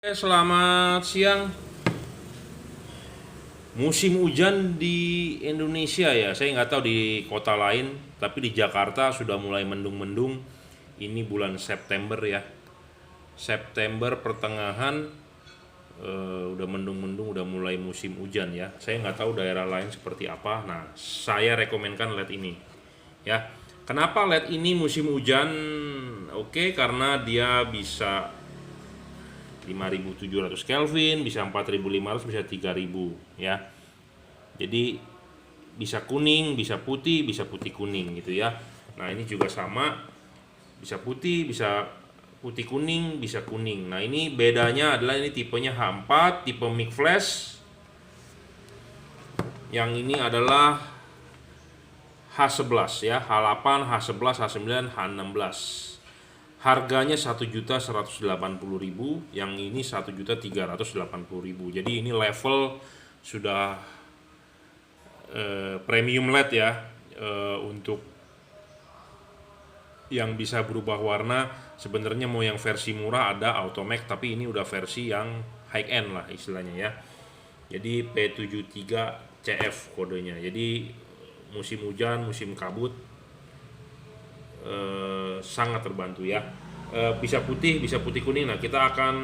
Selamat siang. Musim hujan di Indonesia ya, saya nggak tahu di kota lain, tapi di Jakarta sudah mulai mendung-mendung. Ini bulan September ya, September pertengahan, udah mendung-mendung, udah mulai musim hujan ya. Saya nggak tahu daerah lain seperti apa. Nah, saya rekomenkan LED ini ya. Kenapa LED ini musim hujan? Oke, karena dia bisa 5.700 Kelvin, bisa 4.500, bisa 3.000 ya. Jadi bisa kuning, bisa putih kuning gitu ya. Nah, ini juga sama, bisa putih, bisa putih kuning, bisa kuning. Nah, ini bedanya adalah ini tipenya H4, tipe mic flash. Yang ini adalah H11 ya, H8, H11, H9, H16. Harganya 1.180.000, yang ini 1.380.000. Jadi ini level sudah premium LED ya, untuk yang bisa berubah warna. Sebenarnya mau yang versi murah ada Automax, tapi ini udah versi yang high end lah istilahnya ya. Jadi P73CF kodenya. Jadi musim hujan, musim kabut, sangat terbantu ya. Bisa putih kuning. Nah, kita akan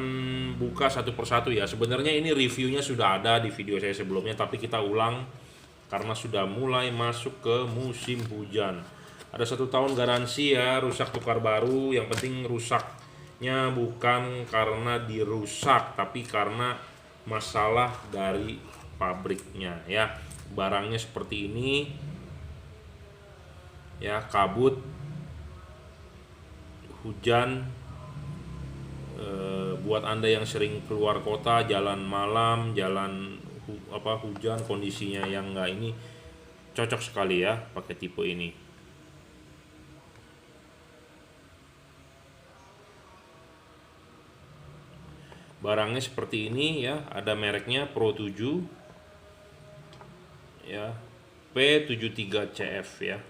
buka satu persatu ya. Sebenarnya ini reviewnya sudah ada di video saya sebelumnya, tapi kita ulang karena sudah mulai masuk ke musim hujan. Ada 1 tahun garansi ya, rusak tukar baru. Yang penting rusaknya bukan karena dirusak, tapi karena masalah dari pabriknya ya. Barangnya seperti ini ya, kabut, hujan. Buat Anda yang sering keluar kota, jalan malam, jalan hujan, kondisinya yang enggak ini, cocok sekali ya pakai tipe ini. Barangnya seperti ini ya, ada mereknya Pro 7 ya, P73CF ya.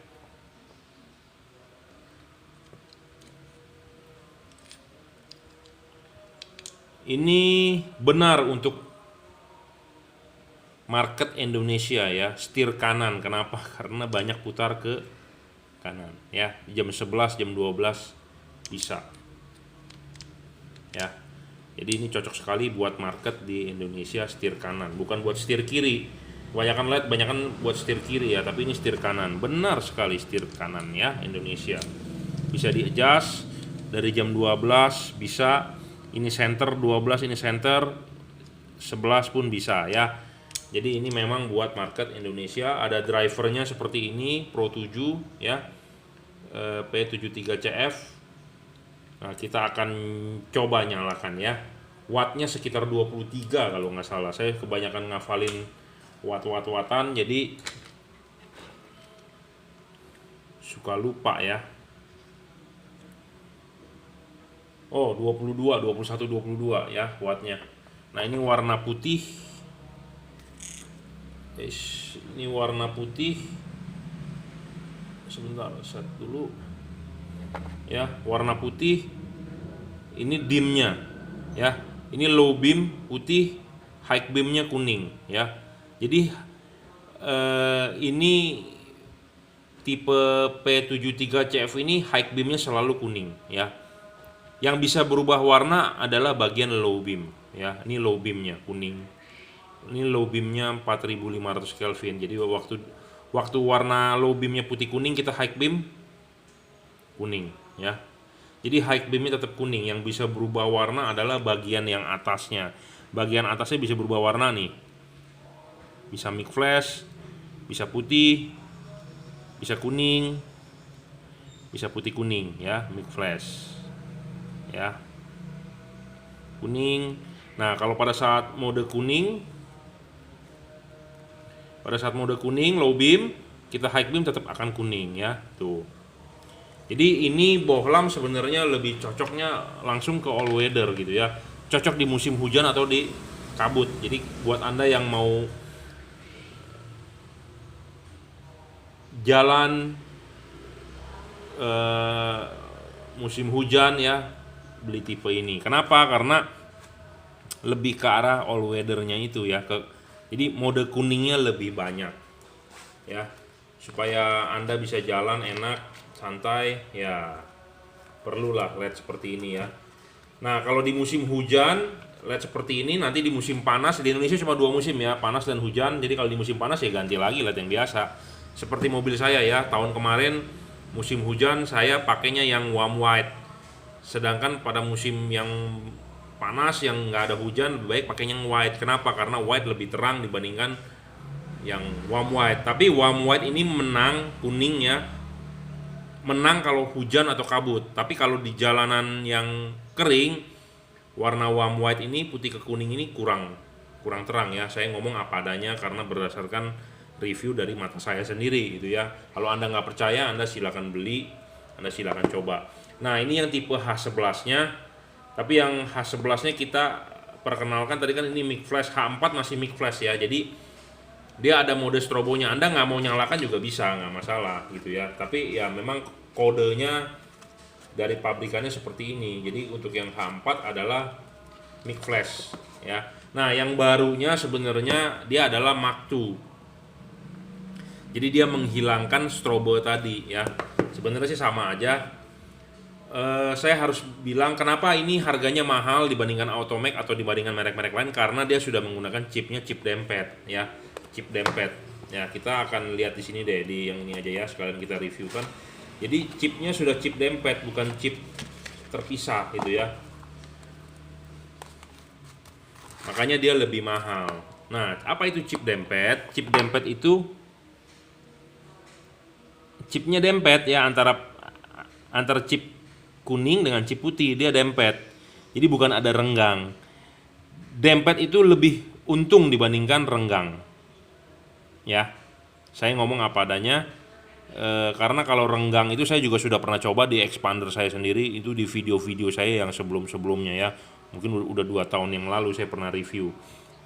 Ini benar untuk market Indonesia ya, setir kanan. Kenapa? Karena banyak putar ke kanan ya. Jam 11, jam 12 bisa ya. Jadi ini cocok sekali buat market di Indonesia, setir kanan, bukan buat setir kiri. Kebanyakan LED buat setir kiri ya, tapi ini setir kanan. Benar sekali setir kanan ya, Indonesia. Bisa di-adjust dari jam 12 bisa. Ini center 12, ini center 11 pun bisa ya. Jadi ini memang buat market Indonesia. Ada drivernya seperti ini, Pro 7 ya, P73CF. Nah, kita akan coba nyalakan ya. Wattnya sekitar 23 kalau nggak salah. Saya kebanyakan ngafalin watt-watan, jadi suka lupa ya. Oh, 22, 21, 22 ya wattnya. Nah, ini warna putih. Ini warna putih. Sebentar, set dulu. Ya, warna putih. Ini dimnya ya. Ini low beam putih, high beamnya kuning ya. Jadi ini tipe P73CF ini high beamnya selalu kuning ya. Yang bisa berubah warna adalah bagian low beam ya. Ini low beamnya kuning. Ini low beamnya 4.500 Kelvin. Jadi waktu warna low beamnya putih kuning, kita high beam kuning ya. Jadi high beamnya tetap kuning. Yang bisa berubah warna adalah bagian yang atasnya. Bagian atasnya bisa berubah warna nih. Bisa mic flash, bisa putih, bisa kuning, bisa putih kuning ya, mic flash ya, kuning. Nah, kalau pada saat mode kuning, low beam, kita high beam tetap akan kuning ya, tuh. Jadi ini bohlam sebenarnya lebih cocoknya langsung ke all weather gitu ya, cocok di musim hujan atau di kabut. Jadi buat Anda yang mau jalan musim hujan ya, beli tipe ini. Kenapa? Karena lebih ke arah all weather-nya itu ya, jadi mode kuningnya lebih banyak ya, supaya Anda bisa jalan enak, santai ya, perlulah LED seperti ini ya. Nah, kalau di musim hujan LED seperti ini, nanti di musim panas, di Indonesia cuma 2 musim ya, panas dan hujan. Jadi kalau di musim panas ya ganti lagi LED yang biasa. Seperti mobil saya ya, tahun kemarin musim hujan saya pakainya yang warm white. Sedangkan pada musim yang panas yang nggak ada hujan, lebih baik pakainya yang white. Kenapa? Karena white lebih terang dibandingkan yang warm white. Tapi warm white ini menang kuningnya, menang kalau hujan atau kabut. Tapi kalau di jalanan yang kering, warna warm white ini, putih ke kuning ini kurang terang ya. Saya ngomong apa adanya karena berdasarkan review dari mata saya sendiri gitu ya. Kalau Anda nggak percaya, Anda silakan beli, Anda silakan coba. Nah, ini yang tipe H11-nya. Tapi yang H11-nya kita perkenalkan tadi kan, ini mic flash. H4 masih mic flash ya. Jadi dia ada mode strobonya. Anda nggak mau nyalakan juga bisa, nggak masalah gitu ya. Tapi ya memang kodenya dari pabrikannya seperti ini. Jadi untuk yang H4 adalah mic flash ya. Nah, yang barunya sebenarnya dia adalah Mark II. Jadi dia menghilangkan strobo tadi ya. Sebenarnya sih sama aja. Saya harus bilang kenapa ini harganya mahal dibandingkan Automac atau dibandingkan merek-merek lain, karena dia sudah menggunakan chipnya, chip dempet ya, chip dempet. Ya, kita akan lihat di sini deh, di yang ini aja ya, sekalian kita review kan. Jadi chipnya sudah chip dempet, bukan chip terpisah gitu ya. Makanya dia lebih mahal. Nah, apa itu chip dempet? Chip dempet itu chipnya dempet ya, antara chip kuning dengan chip putih, dia dempet. Jadi bukan ada renggang. Dempet itu lebih untung dibandingkan renggang. Ya. Saya ngomong apa adanya. Karena kalau renggang itu saya juga sudah pernah coba di expander saya sendiri, itu di video-video saya yang sebelum-sebelumnya ya. Mungkin udah 2 tahun yang lalu saya pernah review.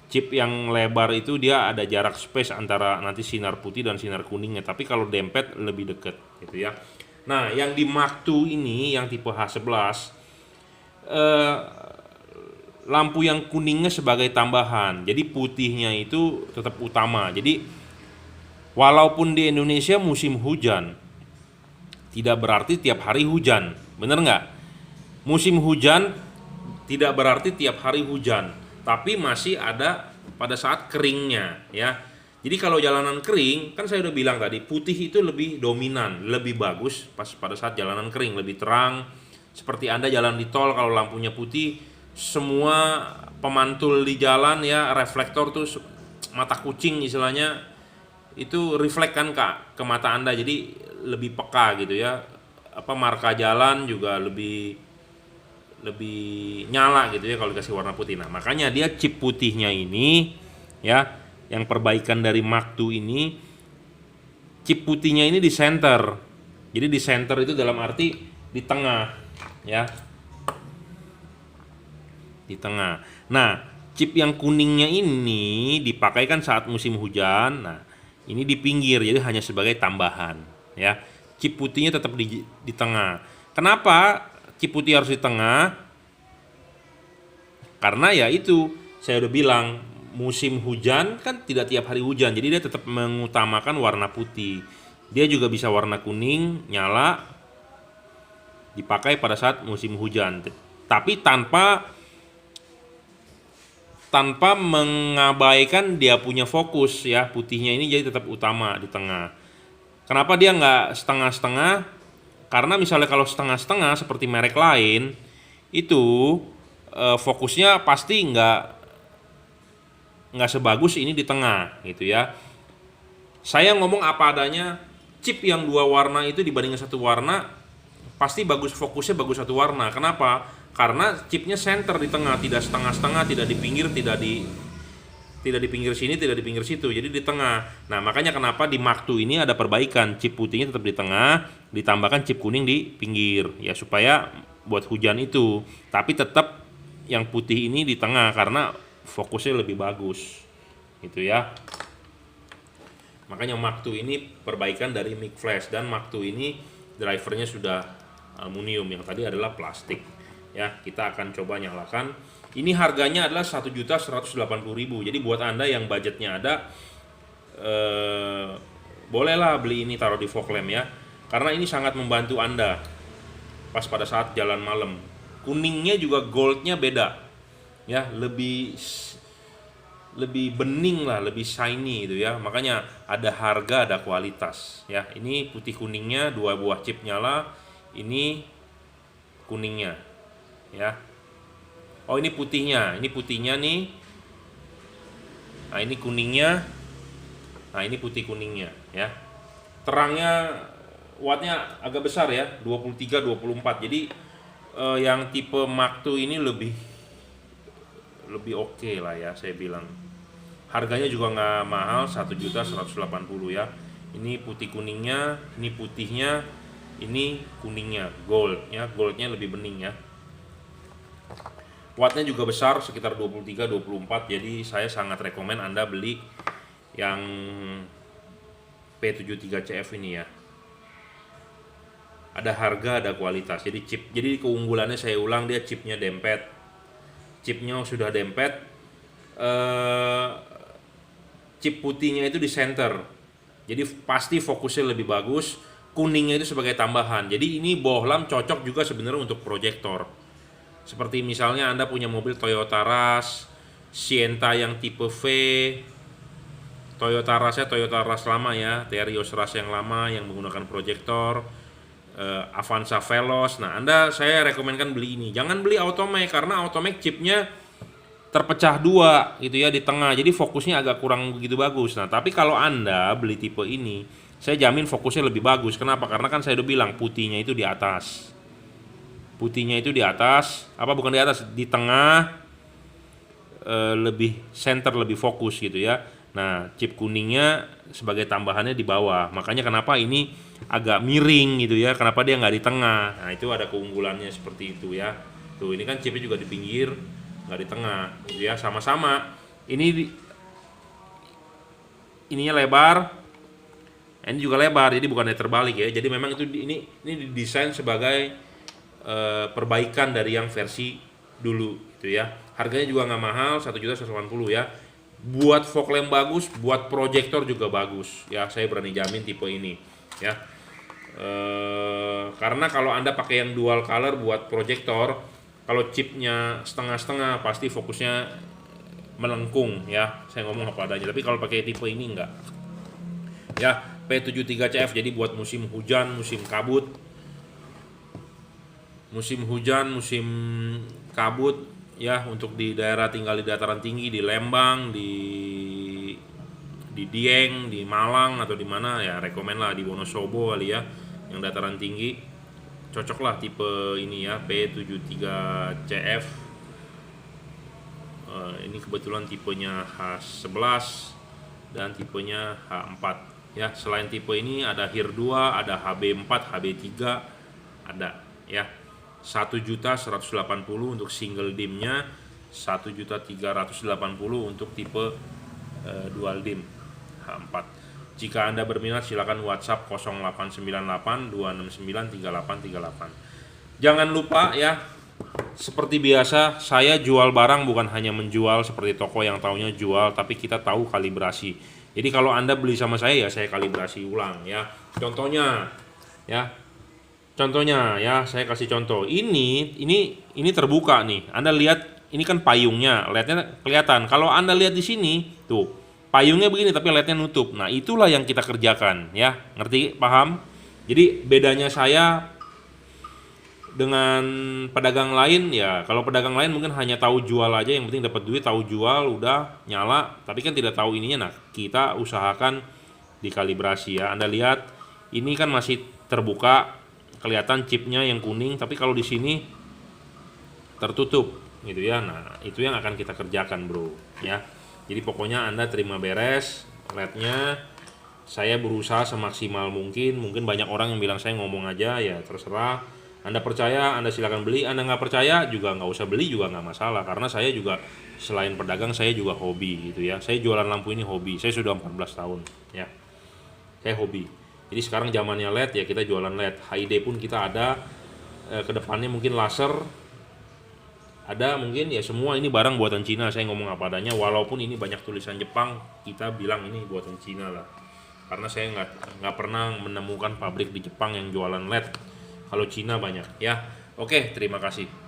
Chip yang lebar itu dia ada jarak space antara nanti sinar putih dan sinar kuningnya, tapi kalau dempet lebih deket gitu ya. Nah, yang di Mark II ini yang tipe H11, lampu yang kuningnya sebagai tambahan, jadi putihnya itu tetap utama. Jadi walaupun di Indonesia musim hujan, tidak berarti tiap hari hujan, bener nggak? Musim hujan tidak berarti tiap hari hujan, tapi masih ada pada saat keringnya ya. Jadi kalau jalanan kering, kan saya udah bilang tadi, putih itu lebih dominan, lebih bagus pas pada saat jalanan kering, lebih terang. Seperti Anda jalan di tol, kalau lampunya putih, semua pemantul di jalan ya, reflektor tuh mata kucing istilahnya, itu reflek kan ke mata Anda, jadi lebih peka gitu ya. Marka jalan juga lebih nyala gitu ya kalau dikasih warna putih. Nah, makanya dia chip putihnya ini ya, yang perbaikan dari Mark II ini, chip putihnya ini di center. Jadi di center itu dalam arti di tengah ya, di tengah. Nah, chip yang kuningnya ini dipakai kan saat musim hujan. Nah, ini di pinggir, jadi hanya sebagai tambahan ya. Chip putihnya tetap di tengah. Kenapa chip putih harus di tengah? Karena ya itu, saya udah bilang, musim hujan kan tidak tiap hari hujan, jadi dia tetap mengutamakan warna putih. Dia juga bisa warna kuning nyala dipakai pada saat musim hujan, tapi tanpa mengabaikan dia punya fokus ya. Putihnya ini jadi tetap utama di tengah. Kenapa dia nggak setengah-setengah? Karena misalnya kalau setengah-setengah seperti merek lain itu fokusnya pasti nggak sebagus ini di tengah gitu ya. Saya ngomong apa adanya, chip yang 2 warna itu dibandingkan 1 warna pasti bagus, fokusnya bagus 1 warna. Kenapa? Karena chipnya center di tengah, tidak setengah-setengah, tidak di pinggir, tidak di pinggir sini, tidak di pinggir situ, jadi di tengah. Nah, makanya kenapa di Mark II ini ada perbaikan, chip putihnya tetap di tengah, ditambahkan chip kuning di pinggir ya, supaya buat hujan itu, tapi tetap yang putih ini di tengah karena fokusnya lebih bagus gitu ya. Makanya Mark II ini perbaikan dari mic flash, dan Mark II ini drivernya sudah aluminium, yang tadi adalah plastik ya. Kita akan coba nyalakan. Ini harganya adalah 1.180.000. Jadi buat Anda yang budgetnya ada, bolehlah beli ini, taruh di fog lamp ya. Karena ini sangat membantu Anda pas pada saat jalan malam. Kuningnya juga goldnya beda. Ya, lebih bening lah, lebih shiny gitu ya. Makanya ada harga, ada kualitas ya. Ini putih kuningnya, 2 buah chip nyala. Ini kuningnya ya. Oh, ini putihnya nih. Nah, ini kuningnya. Nah, ini putih kuningnya ya. Terangnya wattnya agak besar ya, 23 24. Jadi yang tipe Mark II ini lebih oke lah ya, saya bilang. Harganya juga nggak mahal, 1.180.000 ya. Ini putih kuningnya, ini putihnya, ini kuningnya, gold ya. Goldnya lebih bening ya. Wattnya juga besar, sekitar 23 24. Jadi saya sangat rekomen Anda beli yang P73CF ini ya. Ada harga, ada kualitas. Jadi keunggulannya, saya ulang, dia chipnya dempet. Chipnya sudah dempet. Chip putihnya itu di center. Jadi pasti fokusnya lebih bagus. Kuningnya itu sebagai tambahan. Jadi ini bohlam cocok juga sebenarnya untuk proyektor. Seperti misalnya Anda punya mobil Toyota Rush, Sienta yang tipe V, Toyota Rush lama ya, Terios Rush yang lama yang menggunakan proyektor, Avanza Veloz. Nah, saya rekomendkan beli ini. Jangan beli Automac, karena Automac chipnya terpecah dua gitu ya di tengah. Jadi fokusnya agak kurang begitu bagus. Nah, tapi kalau Anda beli tipe ini, saya jamin fokusnya lebih bagus. Kenapa? Karena kan saya udah bilang putihnya itu di atas. Putihnya itu di atas, bukan di atas, di tengah, lebih center, lebih fokus gitu ya. Nah, chip kuningnya sebagai tambahannya di bawah. Makanya kenapa ini agak miring gitu ya. Kenapa dia nggak di tengah? Nah, itu ada keunggulannya seperti itu ya. Tuh, ini kan chipnya juga di pinggir, nggak di tengah gitu ya. Sama-sama ininya lebar, ini juga lebar, jadi bukannya terbalik ya. Jadi memang ini didesain sebagai perbaikan dari yang versi dulu gitu ya. Harganya juga nggak mahal, 1.180.000 ya. Buat fog lamp bagus, buat proyektor juga bagus ya. Saya berani jamin tipe ini ya. Karena kalau Anda pakai yang dual color buat proyektor, kalau chipnya setengah-setengah pasti fokusnya melengkung ya. Saya ngomong apa adanya. Tapi kalau pakai tipe ini enggak. Ya, P73CF jadi buat musim hujan, musim kabut. Musim kabut ya, untuk di daerah tinggal di dataran tinggi, di Lembang, di Dieng, di Malang atau di mana ya, rekomen lah di Wonosobo kali ya, yang dataran tinggi. Cocok lah tipe ini ya, P73CF. Ini kebetulan tipenya H11 dan tipenya H4 ya. Selain tipe ini ada HIR 2, ada HB4, HB3 ada ya. 1.180.000 untuk single dimnya, 1.380.000 untuk tipe dual dim H4. Jika Anda berminat silakan WhatsApp 0898 269 3838. Jangan lupa ya, seperti biasa saya jual barang bukan hanya menjual seperti toko yang taunya jual, tapi kita tahu kalibrasi. Jadi kalau Anda beli sama saya ya saya kalibrasi ulang ya. Contohnya ya, saya kasih contoh. Ini terbuka nih. Anda lihat, ini kan payungnya, LED-nya kelihatan. Kalau Anda lihat di sini, tuh, payungnya begini tapi LED-nya nutup. Nah, itulah yang kita kerjakan ya. Ngerti? Paham? Jadi bedanya saya dengan pedagang lain ya, kalau pedagang lain mungkin hanya tahu jual aja, yang penting dapat duit, tahu jual udah nyala, tapi kan tidak tahu ininya. Nah, kita usahakan dikalibrasi ya. Anda lihat, ini kan masih terbuka, kelihatan chipnya yang kuning, tapi kalau di sini tertutup gitu ya. Nah, itu yang akan kita kerjakan bro ya. Jadi pokoknya Anda terima beres LED-nya. Saya berusaha semaksimal mungkin banyak orang yang bilang saya ngomong aja, ya terserah. Anda percaya Anda silakan beli, Anda nggak percaya juga nggak usah beli, juga nggak masalah. Karena saya juga selain pedagang saya juga hobi gitu ya. Saya jualan lampu ini hobi, saya sudah 14 tahun ya. Saya hobi. Jadi sekarang zamannya LED ya, kita jualan LED. HID pun kita ada, kedepannya mungkin laser ada mungkin ya, semua ini barang buatan Cina, saya ngomong apa adanya, walaupun ini banyak tulisan Jepang, kita bilang ini buatan Cina lah, karena saya nggak pernah menemukan pabrik di Jepang yang jualan LED. Kalau Cina banyak ya. Oke, terima kasih.